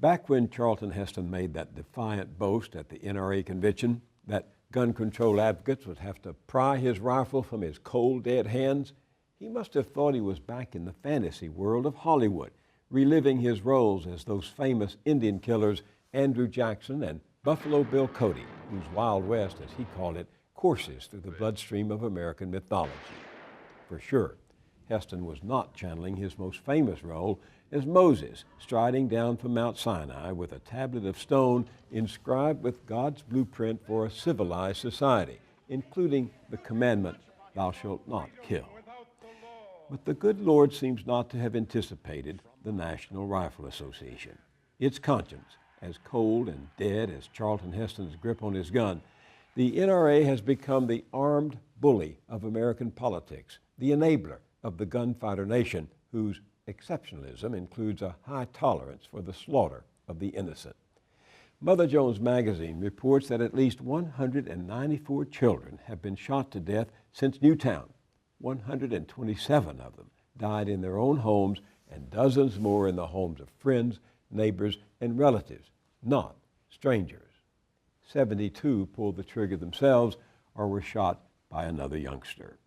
Back when Charlton Heston made that defiant boast at the NRA convention that gun control advocates would have to pry his rifle from his cold, dead hands, he must have thought he was back in the fantasy world of Hollywood, reliving his roles as those famous Indian killers Andrew Jackson and Buffalo Bill Cody, whose Wild West, as he called it, courses through the bloodstream of American mythology. For sure, Heston was not channeling his most famous role as Moses striding down from Mount Sinai with a tablet of stone inscribed with God's blueprint for a civilized society, including the commandment, "Thou shalt not kill." But the good Lord seems not to have anticipated the National Rifle Association. Its conscience, as cold and dead as Charlton Heston's grip on his gun, the NRA has become the armed bully of American politics, the enabler of the gunfighter nation, whose exceptionalism includes a high tolerance for the slaughter of the innocent. Mother Jones magazine reports that at least 194 children have been shot to death since Newtown. 127 of them died in their own homes and dozens more in the homes of friends, neighbors, and relatives, not strangers. 72 pulled the trigger themselves or were shot by another youngster.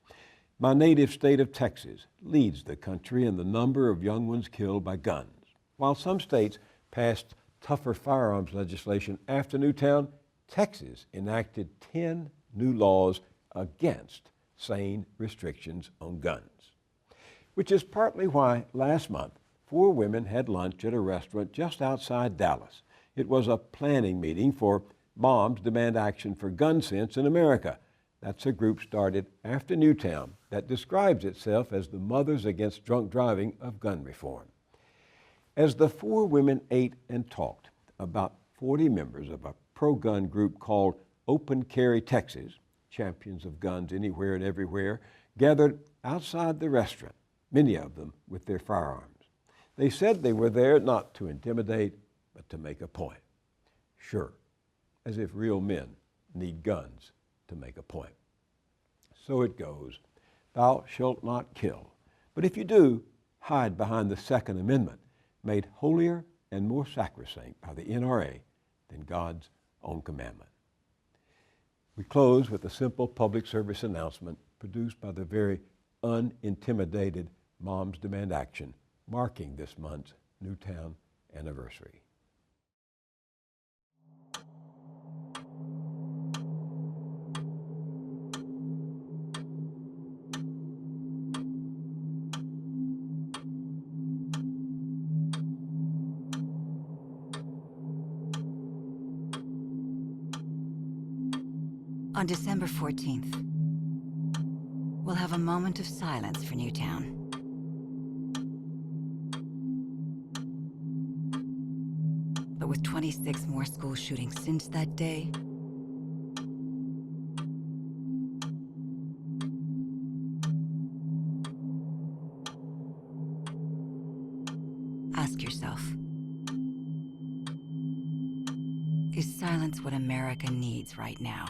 My native state of Texas leads the country in the number of young ones killed by guns. While some states passed tougher firearms legislation after Newtown, Texas enacted 10 new laws against sane restrictions on guns, which is partly why last month 4 women had lunch at a restaurant just outside Dallas. It was a planning meeting for Moms Demand Action for Gun Sense in America. That's a group started after Newtown that describes itself as the Mothers Against Drunk Driving of Gun Reform. As the 4 women ate and talked, about 40 members of a pro-gun group called Open Carry Texas, champions of guns anywhere and everywhere, gathered outside the restaurant, many of them with their firearms. They said they were there not to intimidate, but to make a point. Sure, as if real men need guns to make a point. So it goes, "Thou shalt not kill." But if you do, hide behind the Second Amendment, made holier and more sacrosanct by the NRA than God's own commandment. We close with a simple public service announcement produced by the very unintimidated Moms Demand Action, marking this month's Newtown anniversary. On December 14th, we'll have a moment of silence for Newtown. But with 26 more school shootings since that day, ask yourself, is silence what America needs right now?